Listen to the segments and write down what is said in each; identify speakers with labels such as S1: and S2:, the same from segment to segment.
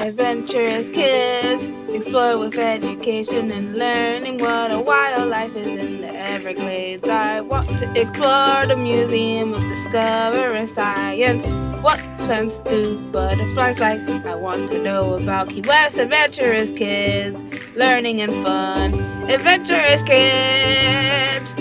S1: Adventurous kids explore with education and learning what a wildlife is in the Everglades. I want to explore the Museum of Discovery Science. What plants do butterflies like? I want to know about Key West. Adventurous kids, learning and fun. Adventurous kids!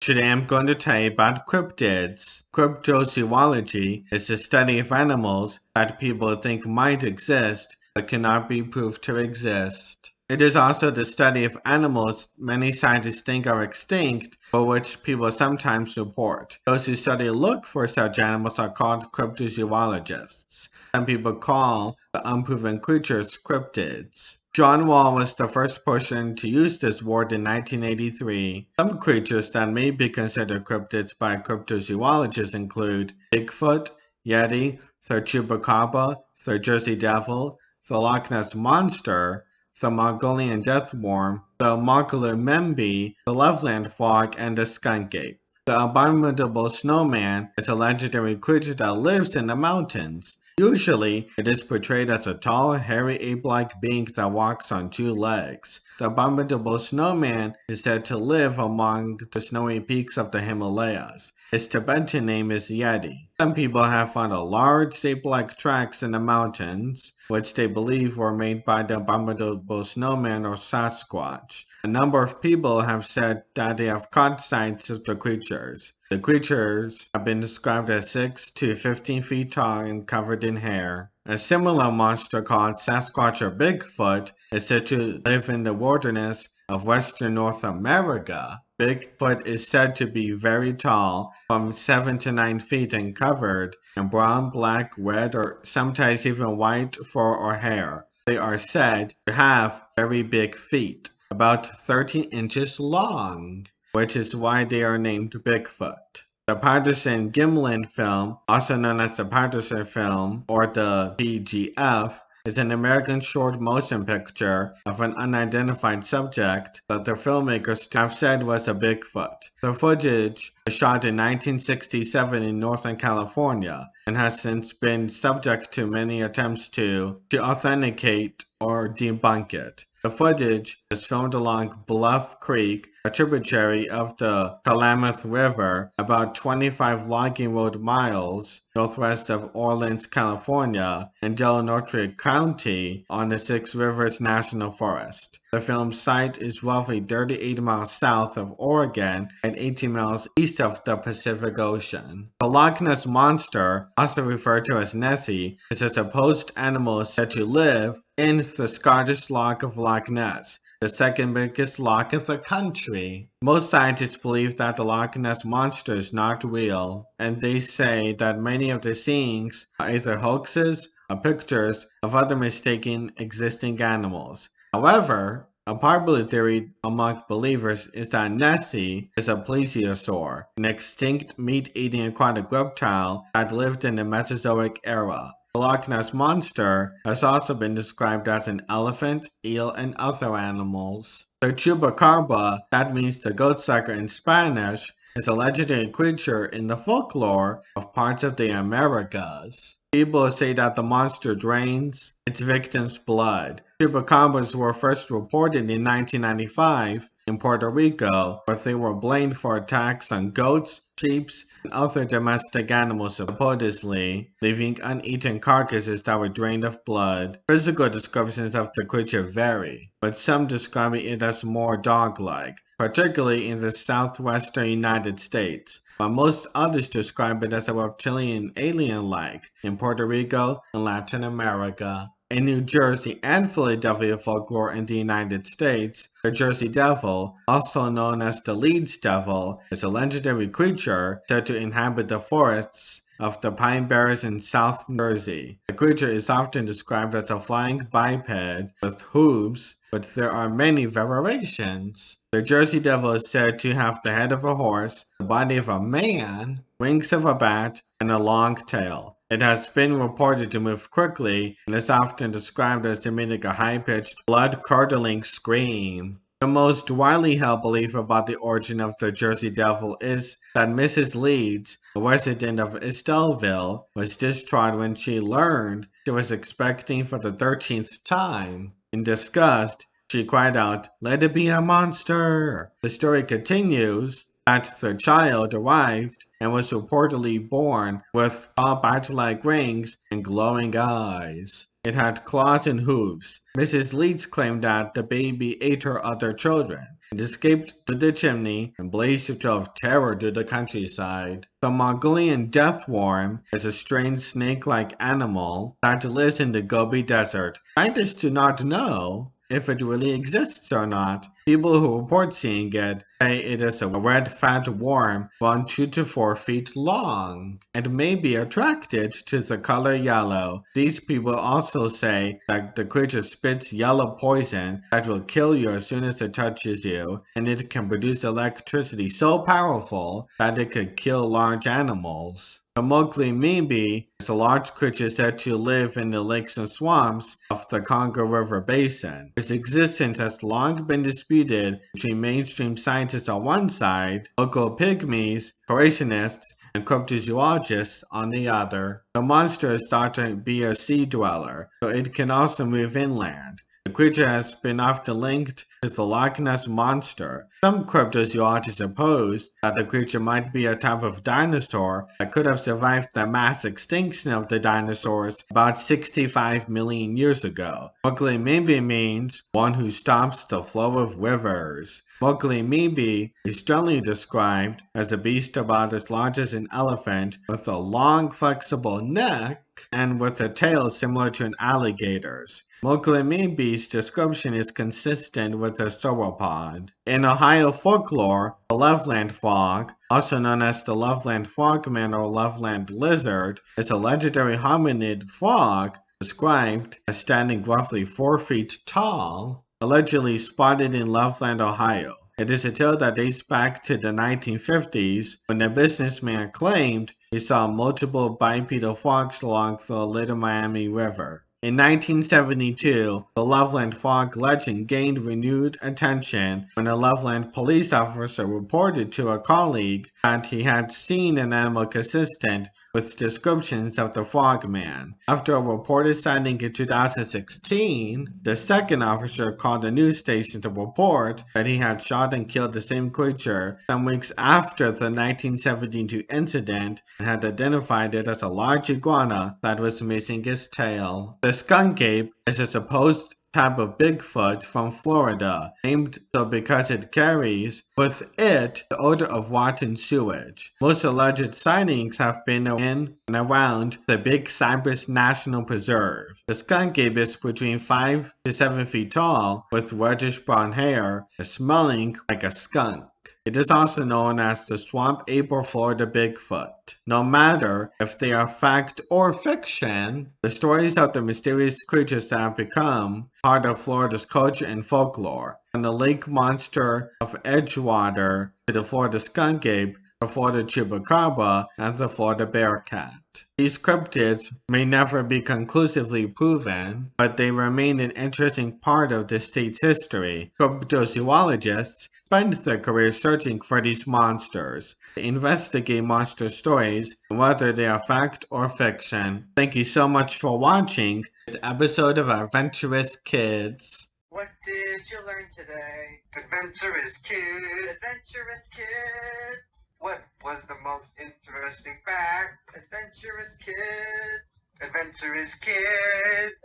S2: Today I'm going to tell you about cryptids. Cryptozoology is the study of animals that people think might exist but cannot be proved to exist. It is also the study of animals many scientists think are extinct, but which people sometimes report. Those who study and look for such animals are called cryptozoologists. Some people call the unproven creatures cryptids. John Wall was the first person to use this word in 1983. Some creatures that may be considered cryptids by cryptozoologists include Bigfoot, Yeti, the chupacabra, the Jersey Devil, the Loch Ness Monster, the Mongolian death worm, the mokele-mbembe, the Loveland frog, and the skunk ape. The abominable snowman is a legendary creature that lives in the mountains. Usually, it is portrayed as a tall, hairy ape-like being that walks on two legs. The abominable snowman is said to live among the snowy peaks of the Himalayas. His Tibetan name is Yeti. Some people have found a large ape-like tracks in the mountains, which they believe were made by the abominable snowman or Sasquatch. A number of people have said that they have caught sights of the creatures. The creatures have been described as 6 to 15 feet tall and covered in hair. A similar monster called Sasquatch or Bigfoot is said to live in the wilderness of western North America. Bigfoot is said to be very tall, from 7 to 9 feet, and covered in brown, black, red, or sometimes even white fur or hair. They are said to have very big feet, about 13 inches long, which is why they are named Bigfoot. The Patterson-Gimlin film, also known as the Patterson film or the PGF, is an American short motion picture of an unidentified subject that the filmmakers have said was a Bigfoot. The footage was shot in 1967 in Northern California and has since been subject to many attempts to authenticate or debunk it. The footage is filmed along Bluff Creek, a tributary of the Klamath River, about 25 logging road miles northwest of Orleans, California, in Del Norte County on the Six Rivers National Forest. The film's site is roughly 38 miles south of Oregon and 18 miles east of the Pacific Ocean. The Loch Ness Monster, also referred to as Nessie, is a supposed animal said to live in the Scottish Loch of Loch Ness, the second biggest loch in the country. Most scientists believe that the Loch Ness Monster is not real, and they say that many of the scenes are either hoaxes or pictures of other mistaken existing animals. However, a popular theory among believers is that Nessie is a plesiosaur, an extinct meat-eating aquatic reptile that lived in the Mesozoic era. The Loch Ness Monster has also been described as an elephant, eel, and other animals. The chupacabra, that means the goatsucker in Spanish, is a legendary creature in the folklore of parts of the Americas. People say that the monster drains its victims' blood. Chupacabras were first reported in 1995 in Puerto Rico, where they were blamed for attacks on goats, sheep, and other domestic animals, supposedly leaving uneaten carcasses that were drained of blood. Physical descriptions of the creature vary, but some describe it as more dog-like, particularly in the southwestern United States, while most others describe it as a reptilian alien-like in Puerto Rico and Latin America. In New Jersey and Philadelphia folklore in the United States, the Jersey Devil, also known as the Leeds Devil, is a legendary creature said to inhabit the forests of the pine barrens in South Jersey. The creature is often described as a flying biped with hooves, but there are many variations. The Jersey Devil is said to have the head of a horse, the body of a man, wings of a bat, and a long tail. It has been reported to move quickly and is often described as emitting a high-pitched, blood-curdling scream. The most widely held belief about the origin of the Jersey Devil is that Mrs. Leeds, a resident of Estellville, was distraught when she learned she was expecting for the 13th time. In disgust, she cried out, "Let it be a monster!" The story continues that the child arrived and was reportedly born with tall bat-like rings and glowing eyes. It had claws and hooves. Mrs. Leeds claimed that the baby ate her other children. It escaped through the chimney and blazed a trail of terror through the countryside. The Mongolian death worm is a strange snake-like animal that lives in the Gobi Desert. Scientists do not know if it really exists or not. People who report seeing it say it is a red fat worm around 2 to 4 feet long and may be attracted to the color yellow. These people also say that the creature spits yellow poison that will kill you as soon as it touches you, and it can produce electricity so powerful that it could kill large animals. The mokele-mbembe is a large creature said to live in the lakes and swamps of the Congo River Basin. Its existence has long been disputed between mainstream scientists on one side, local pygmies, creationists, and cryptozoologists on the other. The monster is thought to be a sea dweller, so it can also move inland. The creature has been often linked to the Loch Ness monster. Some cryptozoologists oppose that the creature might be a type of dinosaur that could have survived the mass extinction of the dinosaurs about 65 million years ago. Mokele-mbembe means one who stops the flow of rivers. Mokele-mbembe is generally described as a beast about as large as an elephant with a long flexible neck and with a tail similar to an alligator's. Mokele-mbembe's description is consistent with a sauropod. In Ohio folklore, the Loveland frog, also known as the Loveland frogman or Loveland lizard, is a legendary hominid frog described as standing roughly 4 feet tall, allegedly spotted in Loveland, Ohio. It is a tale that dates back to the 1950s when a businessman claimed he saw multiple bipedal frogs along the Little Miami River. In 1972, the Loveland frog legend gained renewed attention when a Loveland police officer reported to a colleague that he had seen an animal consistent with descriptions of the frogman. After a reported sighting in 2016, the second officer called a news station to report that he had shot and killed the same creature some weeks after the 1972 incident and had identified it as a large iguana that was missing its tail. The skunk ape is a supposed type of Bigfoot from Florida, named so because it carries with it the odor of rotten sewage. Most alleged sightings have been in and around the Big Cypress National Preserve. The skunk ape is between 5 to 7 feet tall, with reddish brown hair, and smelling like a skunk. It is also known as the swamp ape or Florida Bigfoot. No matter if they are fact or fiction, the stories of the mysterious creatures that have become part of Florida's culture and folklore, from the lake monster of Edgewater to the Florida skunk ape, the Florida chupacabra, and the Florida bearcat. These cryptids may never be conclusively proven, but they remain an interesting part of the state's history. Cryptozoologists spend their careers searching for these monsters. They investigate monster stories, whether they are fact or fiction. Thank you so much for watching this episode of Adventurous Kids.
S3: What did you learn today?
S4: Adventurous Kids!
S3: Adventurous Kids!
S4: What was the most interesting fact?
S3: Adventurous Kids!
S4: Adventurous Kids!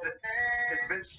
S3: Adventurous